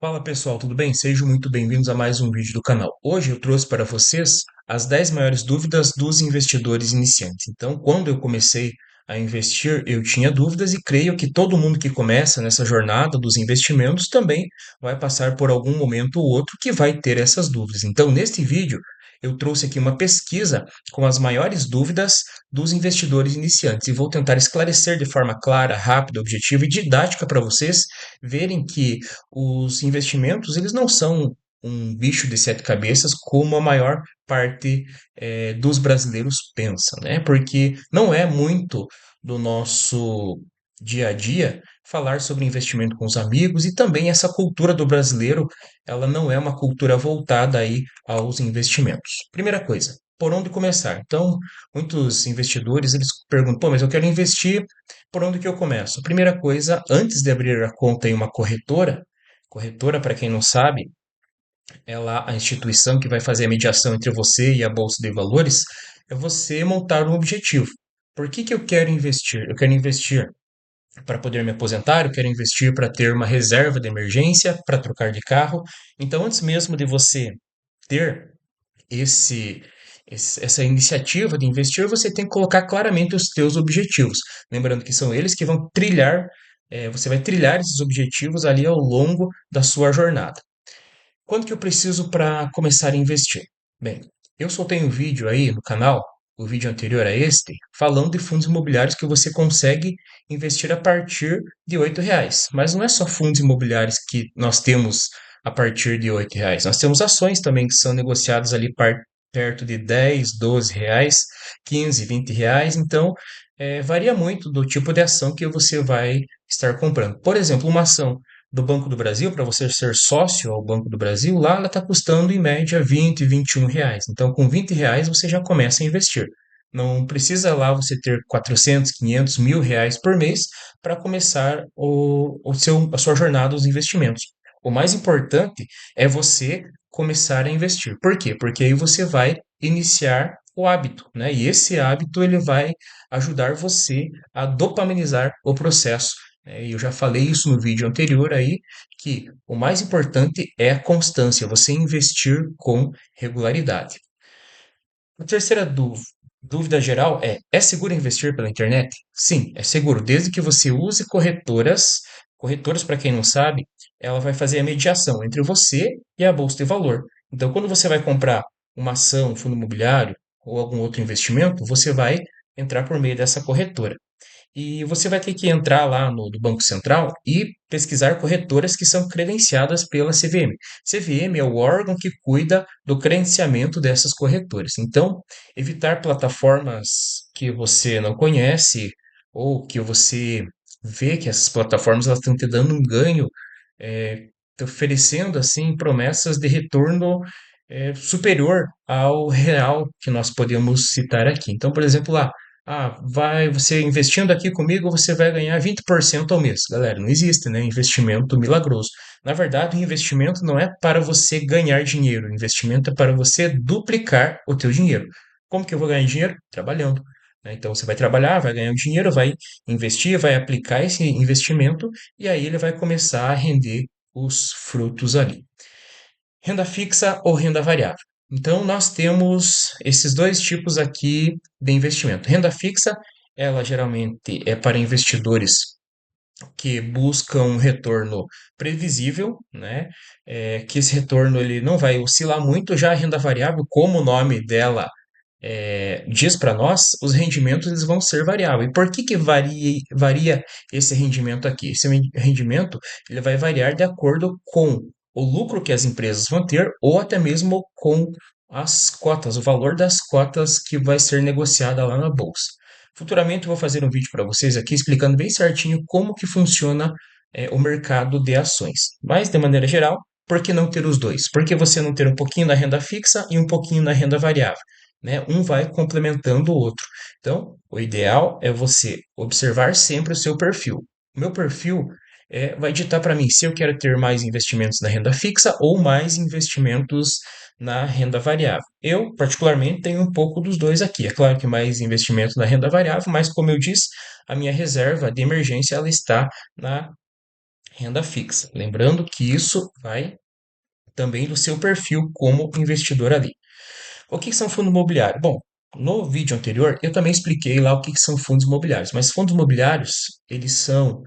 Fala pessoal, tudo bem? Sejam muito bem-vindos a mais um vídeo do canal. Hoje eu trouxe para vocês as 10 maiores dúvidas dos investidores iniciantes. Então, quando eu comecei a investir, eu tinha dúvidas e creio que todo mundo que começa nessa jornada dos investimentos também vai passar por algum momento ou outro que vai ter essas dúvidas. Então, neste vídeo, eu trouxe aqui uma pesquisa com as maiores dúvidas dos investidores iniciantes e vou tentar esclarecer de forma clara, rápida, objetiva e didática para vocês verem que os investimentos eles não são um bicho de sete cabeças como a maior parte dos brasileiros pensa, né? Porque não é muito do nosso dia a dia falar sobre investimento com os amigos e também essa cultura do brasileiro, ela não é uma cultura voltada aí aos investimentos. Primeira coisa, por onde começar? Então, muitos investidores eles perguntam, pô, mas eu quero investir, por onde que eu começo? Primeira coisa, antes de abrir a conta em uma corretora, corretora, para quem não sabe, é lá a instituição que vai fazer a mediação entre você e a Bolsa de Valores, é você montar um objetivo. Por que que eu quero investir? Eu quero investir para poder me aposentar, eu quero investir para ter uma reserva de emergência, para trocar de carro. Então, antes mesmo de você ter esse, essa iniciativa de investir, você tem que colocar claramente os seus objetivos. Lembrando que são eles que vão trilhar, você vai trilhar esses objetivos ali ao longo da sua jornada. Quanto que eu preciso para começar a investir? Bem, eu soltei um vídeo aí no canal, o vídeo anterior a este, falando de fundos imobiliários que você consegue investir a partir de R$ 8. Mas não é só fundos imobiliários que nós temos a partir de R$ 8. Nós temos ações também que são negociadas ali perto de 10, R$ 12, 15, R$ 20. Então, varia muito do tipo de ação que você vai estar comprando. Por exemplo, uma ação do Banco do Brasil, para você ser sócio ao Banco do Brasil, lá ela está custando em média 20, R$ 21. Então, com R$ 20 você já começa a investir. Não precisa lá você ter 400, 500, R$ 1.000 por mês para começar a sua jornada dos investimentos. O mais importante é você começar a investir. Por quê? Porque aí você vai iniciar o hábito, né? E esse hábito ele vai ajudar você a dopaminizar o processo, e eu já falei isso no vídeo anterior aí, que o mais importante é a constância, você investir com regularidade. A terceira dúvida geral é seguro investir pela internet? Sim, é seguro, desde que você use corretoras. Corretoras, para quem não sabe, ela vai fazer a mediação entre você e a bolsa de valor. Então, quando você vai comprar uma ação, um fundo imobiliário ou algum outro investimento, você vai entrar por meio dessa corretora. E você vai ter que entrar lá no do Banco Central e pesquisar corretoras que são credenciadas pela CVM. CVM é o órgão que cuida do credenciamento dessas corretoras. Então, evitar plataformas que você não conhece ou que você vê que essas plataformas elas estão te dando um ganho, te oferecendo assim promessas de retorno superior ao real que nós podemos citar aqui. Então, por exemplo, lá vai você investindo aqui comigo, você vai ganhar 20% ao mês. Galera, não existe, né? Investimento milagroso. Na verdade, o investimento não é para você ganhar dinheiro, o investimento é para você duplicar o teu dinheiro. Como que eu vou ganhar dinheiro? Trabalhando, né? Então você vai trabalhar, vai ganhar um dinheiro, vai investir, vai aplicar esse investimento e aí ele vai começar a render os frutos ali. Renda fixa ou renda variável. Então, nós temos esses dois tipos aqui de investimento. Renda fixa, ela geralmente é para investidores que buscam um retorno previsível, né? Que esse retorno ele não vai oscilar muito. Já a renda variável, como o nome dela diz para nós, os rendimentos eles vão ser variáveis. E por que que varia esse rendimento aqui? Esse rendimento ele vai variar de acordo com o lucro que as empresas vão ter ou até mesmo com as cotas, o valor das cotas que vai ser negociada lá na bolsa. Futuramente eu vou fazer um vídeo para vocês aqui explicando bem certinho como que funciona o mercado de ações. Mas de maneira geral, por que não ter os dois? Por que você não ter um pouquinho na renda fixa e um pouquinho na renda variável? Né? Um vai complementando o outro. Então, o ideal é você observar sempre o seu perfil. O meu perfil vai ditar para mim se eu quero ter mais investimentos na renda fixa ou mais investimentos na renda variável. Eu, particularmente, tenho um pouco dos dois aqui. É claro que mais investimento na renda variável, mas como eu disse, a minha reserva de emergência ela está na renda fixa. Lembrando que isso vai também do seu perfil como investidor ali. O que são fundos imobiliários? Bom, no vídeo anterior eu também expliquei lá o que são fundos imobiliários, mas fundos imobiliários, eles são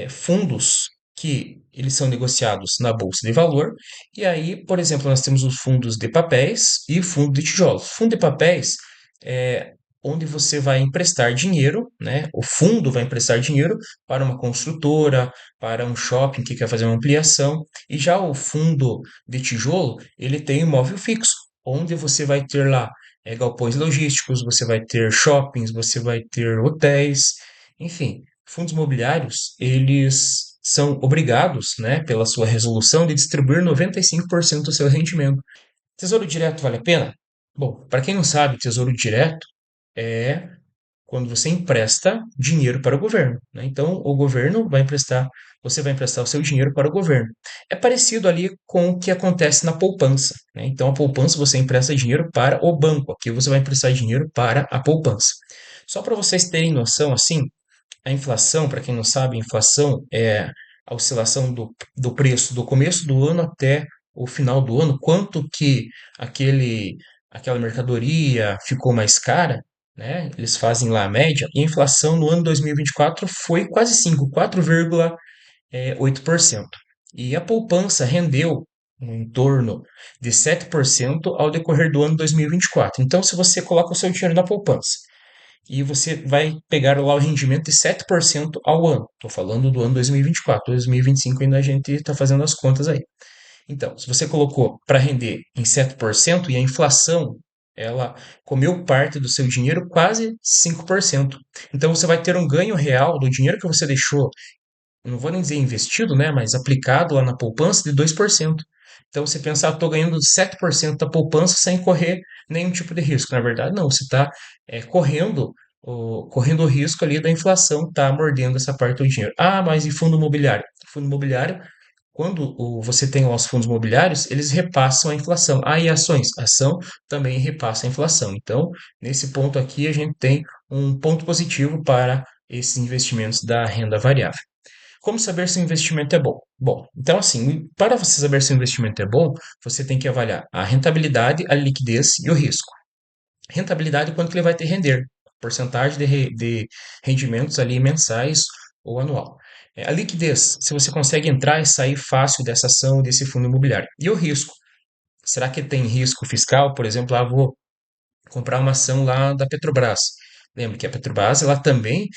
fundos que eles são negociados na bolsa de valor, e aí, por exemplo, nós temos os fundos de papéis e fundo de tijolos. Fundo de papéis é onde você vai emprestar dinheiro, né? O fundo vai emprestar dinheiro para uma construtora, para um shopping que quer fazer uma ampliação, e já o fundo de tijolo, ele tem imóvel fixo, onde você vai ter lá galpões logísticos, você vai ter shoppings, você vai ter hotéis, enfim, fundos imobiliários, eles são obrigados, né, pela sua resolução, de distribuir 95% do seu rendimento. Tesouro direto vale a pena? Bom, para quem não sabe, tesouro direto é quando você empresta dinheiro para o governo, né? Então, o governo vai emprestar, você vai emprestar o seu dinheiro para o governo. É parecido ali com o que acontece na poupança, né? Então, a poupança você empresta dinheiro para o banco, aqui você vai emprestar dinheiro para a poupança. Só para vocês terem noção, assim, a inflação, para quem não sabe, a inflação é a oscilação do preço do começo do ano até o final do ano, quanto que aquele, aquela mercadoria ficou mais cara, né? Eles fazem lá a média, e a inflação no ano 2024 foi quase 5, 4,8%. E a poupança rendeu em torno de 7% ao decorrer do ano 2024. Então, se você coloca o seu dinheiro na poupança e você vai pegar lá o rendimento de 7% ao ano. Estou falando do ano 2024. 2025 ainda a gente está fazendo as contas aí. Então, se você colocou para render em 7% e a inflação ela comeu parte do seu dinheiro, quase 5%. Então você vai ter um ganho real do dinheiro que você deixou, não vou nem dizer investido, né, mas aplicado lá na poupança de 2%. Então você pensa, estou ganhando 7% da poupança sem correr nenhum tipo de risco. Na verdade, não, você está correndo o risco ali da inflação, tá mordendo essa parte do dinheiro. Ah, mas e fundo imobiliário? Fundo imobiliário, quando você tem lá os fundos imobiliários, eles repassam a inflação. Ah, e ações? Ação também repassa a inflação. Então, nesse ponto aqui, a gente tem um ponto positivo para esses investimentos da renda variável. Como saber se o investimento é bom? Bom, então assim, para você saber se o investimento é bom, você tem que avaliar a rentabilidade, a liquidez e o risco. Rentabilidade, quanto que ele vai te render, porcentagem de rendimentos ali mensais ou anual. A liquidez, se você consegue entrar e sair fácil dessa ação, desse fundo imobiliário. E o risco, será que tem risco fiscal? Por exemplo, vou comprar uma ação lá da Petrobras. Lembre que a Petrobras ela também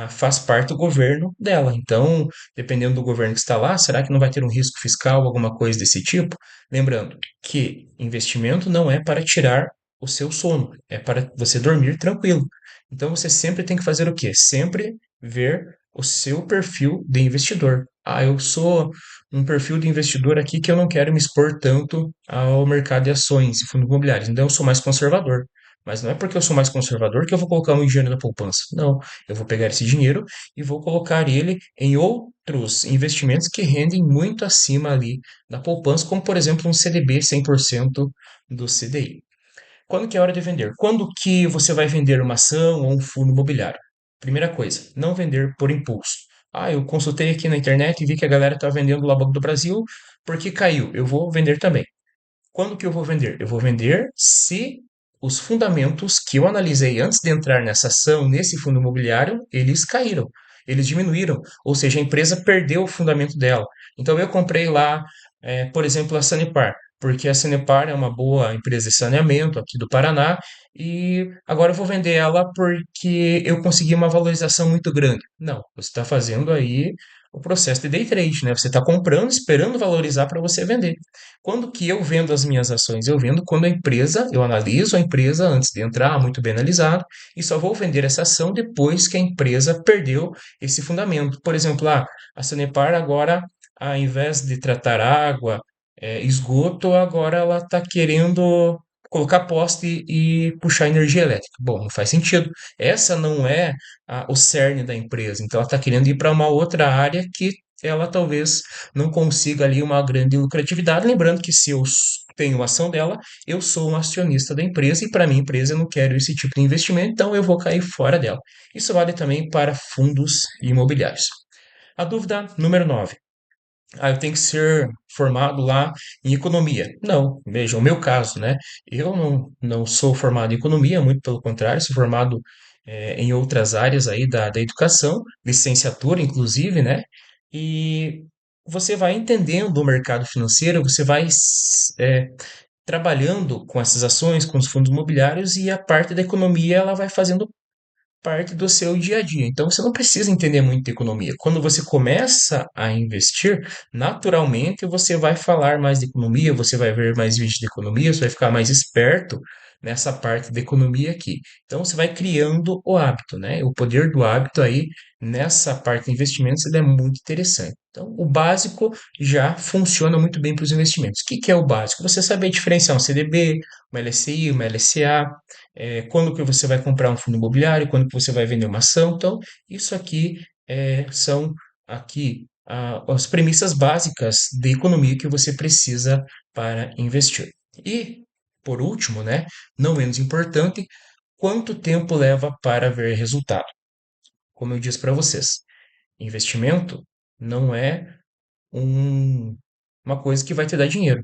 faz parte do governo dela. Então, dependendo do governo que está lá, será que não vai ter um risco fiscal, alguma coisa desse tipo? Lembrando que investimento não é para tirar o seu sono, é para você dormir tranquilo. Então, você sempre tem que fazer o quê? Sempre ver o seu perfil de investidor. Ah, eu sou um perfil de investidor aqui que eu não quero me expor tanto ao mercado de ações e fundos imobiliários. Então, eu sou mais conservador. Mas não é porque eu sou mais conservador que eu vou colocar meu dinheiro na poupança. Não, eu vou pegar esse dinheiro e vou colocar ele em outros investimentos que rendem muito acima ali da poupança, como por exemplo um CDB 100% do CDI. Quando que é hora de vender? Quando que você vai vender uma ação ou um fundo imobiliário? Primeira coisa, não vender por impulso. Ah, eu consultei aqui na internet e vi que a galera está vendendo lá Banco do Brasil porque caiu. Eu vou vender também. Quando que eu vou vender? Eu vou vender se os fundamentos que eu analisei antes de entrar nessa ação, nesse fundo imobiliário, eles caíram, eles diminuíram, ou seja, a empresa perdeu o fundamento dela. Então eu comprei lá, por exemplo, a Sanepar, porque a Sanepar é uma boa empresa de saneamento aqui do Paraná e agora eu vou vender ela porque eu consegui uma valorização muito grande. Não, você está fazendo aí o processo de day trade, né? Você está comprando, esperando valorizar para você vender. Quando que eu vendo as minhas ações? Eu vendo quando a empresa, eu analiso a empresa antes de entrar, muito bem analisado, e só vou vender essa ação depois que a empresa perdeu esse fundamento. Por exemplo, a Sanepar agora, ao invés de tratar água, esgoto, agora ela está querendo colocar poste e puxar energia elétrica. Bom, não faz sentido. Essa não é o cerne da empresa. Então, ela está querendo ir para uma outra área que ela talvez não consiga ali uma grande lucratividade. Lembrando que se eu tenho ação dela, eu sou um acionista da empresa e para minha empresa eu não quero esse tipo de investimento, então eu vou cair fora dela. Isso vale também para fundos imobiliários. A dúvida número 9. Eu tenho que ser formado lá em economia. Não, veja, o meu caso, né? Eu não sou formado em economia, muito pelo contrário, sou formado em outras áreas aí da educação, licenciatura, inclusive, né? E você vai entendendo o mercado financeiro, você vai trabalhando com essas ações, com os fundos imobiliários, e a parte da economia ela vai fazendo parte do seu dia a dia. Então você não precisa entender muito de economia. Quando você começa a investir, naturalmente você vai falar mais de economia, você vai ver mais vídeos de economia, você vai ficar mais esperto nessa parte de economia aqui. Então você vai criando o hábito, né? O poder do hábito aí nessa parte de investimentos ele é muito interessante. Então, o básico já funciona muito bem para os investimentos. O que que é o básico? Você saber diferenciar um CDB, uma LCI, uma LCA, quando que você vai comprar um fundo imobiliário, quando que você vai vender uma ação. Então, isso aqui são aqui as premissas básicas de economia que você precisa para investir. E, por último, né, não menos importante, quanto tempo leva para ver resultado? Como eu disse para vocês, investimento não é uma coisa que vai te dar dinheiro,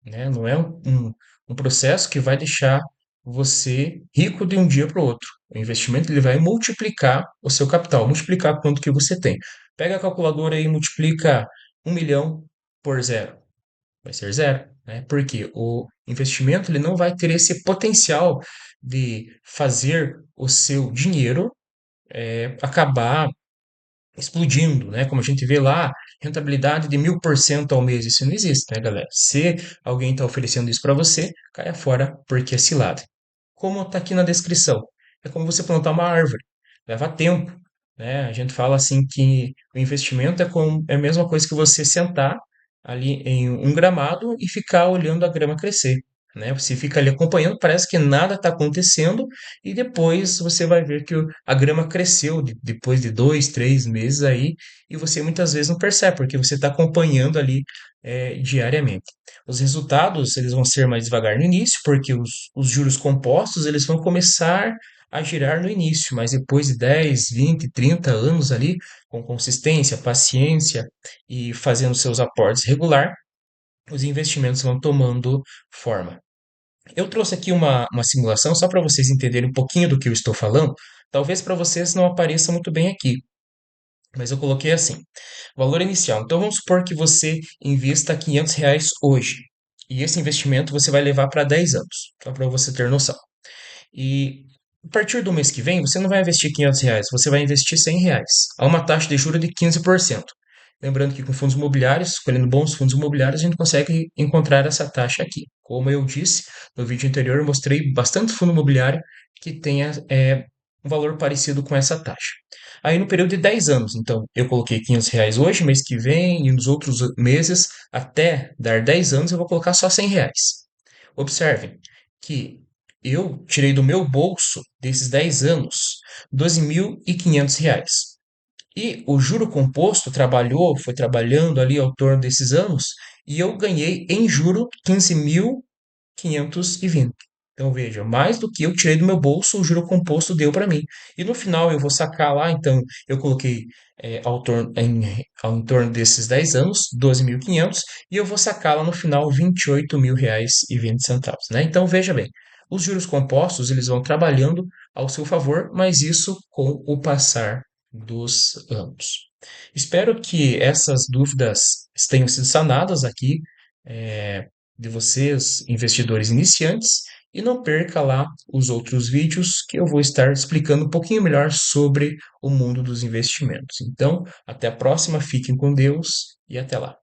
né? Não é um processo que vai deixar você rico de um dia para o outro. O investimento ele vai multiplicar o seu capital, multiplicar quanto que você tem. Pega a calculadora e multiplica 1 milhão por zero. Vai ser zero, né? Porque o investimento ele não vai ter esse potencial de fazer o seu dinheiro acabar explodindo, né? Como a gente vê lá, rentabilidade de 1000% ao mês. Isso não existe, né, galera? Se alguém está oferecendo isso para você, caia fora porque é cilada. Como está aqui na descrição, é como você plantar uma árvore. Leva tempo, né? A gente fala assim que o investimento é a mesma coisa que você sentar ali em um gramado e ficar olhando a grama crescer. Né? Você fica ali acompanhando, parece que nada está acontecendo, e depois você vai ver que a grama cresceu depois de 2, 3 meses aí, e você muitas vezes não percebe, porque você está acompanhando ali diariamente. Os resultados eles vão ser mais devagar no início, porque os juros compostos eles vão começar a girar no início, mas depois de 10, 20, 30 anos ali, com consistência, paciência e fazendo seus aportes regular, os investimentos vão tomando forma. Eu trouxe aqui uma simulação só para vocês entenderem um pouquinho do que eu estou falando. Talvez para vocês não apareça muito bem aqui, mas eu coloquei assim: valor inicial. Então vamos supor que você invista R$ 500 hoje. E esse investimento você vai levar para 10 anos, só para você ter noção. E a partir do mês que vem, você não vai investir R$ 500, você vai investir R$ 100, a uma taxa de juros de 15%. Lembrando que com fundos imobiliários, escolhendo bons fundos imobiliários, a gente consegue encontrar essa taxa aqui. Como eu disse no vídeo anterior, eu mostrei bastante fundo imobiliário que tenha um valor parecido com essa taxa. Aí no período de 10 anos, então eu coloquei R$ 500 hoje, mês que vem e nos outros meses, até dar 10 anos, eu vou colocar só R$ 100. Observem que eu tirei do meu bolso desses 10 anos R$ 12.500. E o juro composto foi trabalhando ali ao torno desses anos, e eu ganhei em juro 15.520. Então veja, mais do que eu tirei do meu bolso, o juro composto deu para mim. E no final eu vou sacar lá, então eu coloquei ao em torno desses 10 anos, 12.500, e eu vou sacar lá no final R$ 28.000,20, né? Então veja bem, os juros compostos eles vão trabalhando ao seu favor, mas isso com o passar dos anos. Espero que essas dúvidas tenham sido sanadas aqui de vocês, investidores iniciantes, e não perca lá os outros vídeos que eu vou estar explicando um pouquinho melhor sobre o mundo dos investimentos. Então, até a próxima, fiquem com Deus e até lá.